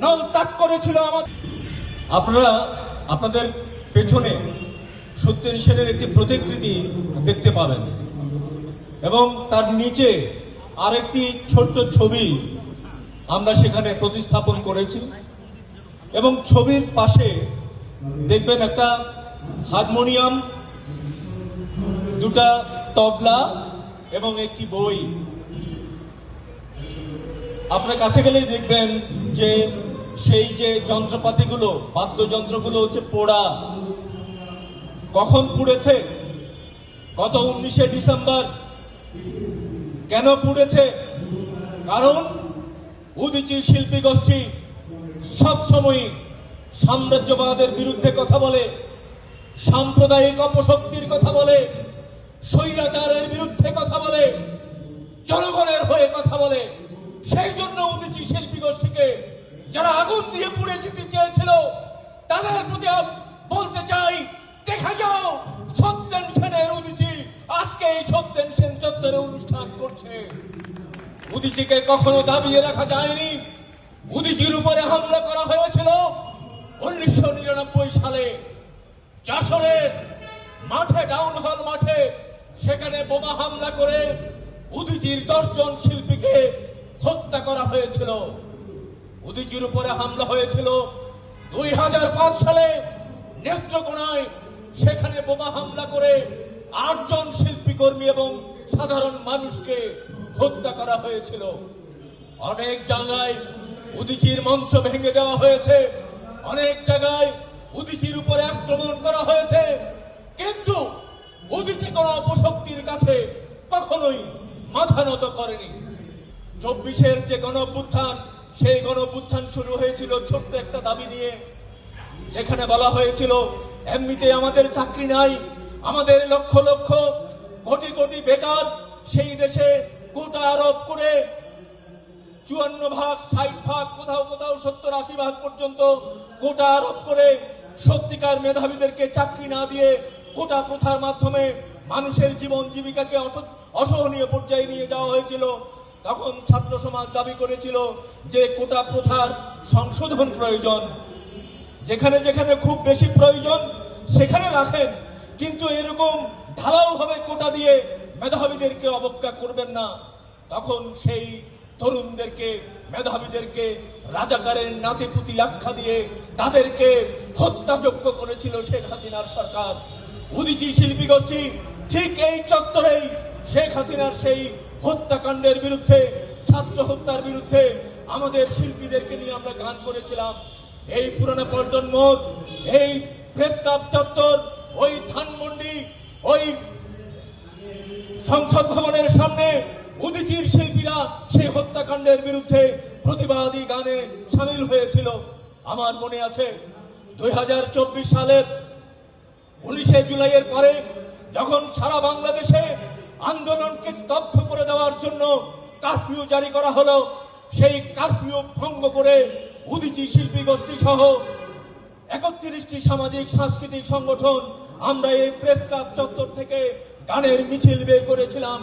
নল ত্যাগ করেছিল আমাদের। আপনারা আপনাদের পেছনে সত্যেন সেনের একটি প্রতিকৃতি দেখতে পাবেন এবং তার নিচে আরেকটি ছোট্ট ছবি আমরা সেখানে প্রতিস্থাপন করেছি এবং ছবির পাশে দেখবেন একটা হারমোনিয়াম, দুটা তবলা এবং একটি বই। আপনার কাছে গেলেই দেখবেন যে সেই যে যন্ত্রপাতিগুলো, বাদ্যযন্ত্রগুলো হচ্ছে পোড়া। কখন পুড়েছে? গত 19শে ডিসেম্বর। কেন পুড়েছে? কারণ উদীচী শিল্পী গোষ্ঠী সবসময় সাম্রাজ্যবাদের বিরুদ্ধে কথা বলে, সাম্প্রদায়িক অপশক্তির কথা বলে, স্বৈরাচারের বিরুদ্ধে কথা বলে, জনগণের হয়ে কথা বলে। সেই জন্য উদীচী শিল্পী গোষ্ঠীকে যারা আগুন দিয়ে পুড়ে দিতে চেয়েছিল তাদের প্রতি বলতে চাই, দেখা যাও সত্যেন সেনের উদীচী আজকে এই সত্যেন সেন চত্বরে অনুষ্ঠান করছে। উদীচীকে কখনো দাবিয়ে রাখা যায়নি। উদীচীর উপরে হামলা করা হয়েছিল 1999 সালে যশোরের মাঠে, টাউন হল মাঠে। সেখানে বোমা হামলা করে উদীচীর 10 জন শিল্পীকে হত্যা করা হয়েছিল। উদীচীর উপরে হামলা হয়েছিল 2005 সালে নেত্রকোনায়। সেখানে বোমা হামলা করে 8 জন শিল্পী কর্মী এবং সাধারণ মানুষকে হত্যা করা হয়েছিল। অনেক জায়গায় উদীচীর মঞ্চ ভেঙে দেওয়া হয়েছে, অনেক জায়গায় উদীচীর উপরে আক্রমণ করা হয়েছে, কিন্তু উদীচী কোন অপশক্তির কাছে কখনোই মাথা নত করেনি। 24-এর যে গণ অভ্যুত্থান, সেই গণ অভ্যুত্থান শুরু হয়েছিল ছোট্ট একটা দাবি নিয়ে, যেখানে বলা হয়েছিল এমনিতে আমাদের চাকরি নাই, আমাদের লক্ষ লক্ষ কোটি কোটি বেকার, সেই দেশে কোটা আরোপ করে 54 ভাগ, 60 ভাগ, কোথাও কোথাও 70-80 ভাগ পর্যন্ত কোটা আরোপ করে সত্যিকার মেধাবীদেরকে চাকরি না দিয়ে কোটা প্রথার মাধ্যমে মানুষের জীবন জীবিকাকে অসহনীয় পর্যায়ে নিয়ে যাওয়া হয়েছিল। তখন ছাত্র সমাজ দাবি করেছিল যে কোটা প্রথার সংশোধন প্রয়োজন, যেখানে যেখানে খুব বেশি প্রয়োজন সেখানে রাখেন, কিন্তু এরকম ঢালাওভাবে কোটা দিয়ে মেধাবীদেরকে অবজ্ঞা করবেন না। তখন সেই তরুণদেরকে, মেধাবীদেরকে রাজাকারের নাতিপুতি আখ্যা দিয়ে তাদেরকে হত্যাযোগ্য করেছিল শেখ হাসিনার সরকার। উদীচী শিল্পী গোষ্ঠী ঠিক এই চত্বরেই শেখ হাসিনার সেই হত্যাকাণ্ডের বিরুদ্ধে, ছাত্র হত্যার বিরুদ্ধে আমাদের শিল্পীদেরকে নিয়ে আমরা গান করেছিলাম। এই পুরানো পল্টন মোড়, এই প্রেস ক্লাব চত্বর, ওই ধানমন্ডি, ওই সংসদ ভবনের সামনে উদীচীর শিল্পীরা সেই হত্যাকাণ্ডের বিরুদ্ধে প্রতিবাদী গানে সামিল হয়েছিল। আমার মনে আছে 2024 সালের 19শে জুলাইয়ের পরে যখন সারা বাংলাদেশে আন্দোলনকে স্তব্ধ করে দেওয়ার জন্য কারফিউ জারি করা হলো, সেই কারফিউ ভঙ্গ করে উদীচী শিল্পী গোষ্ঠী সহ 31টি সামাজিক সাংস্কৃতিক সংগঠন আমরা এই প্রেস ক্লাব চত্বর থেকে গানের মিছিল বের করেছিলাম।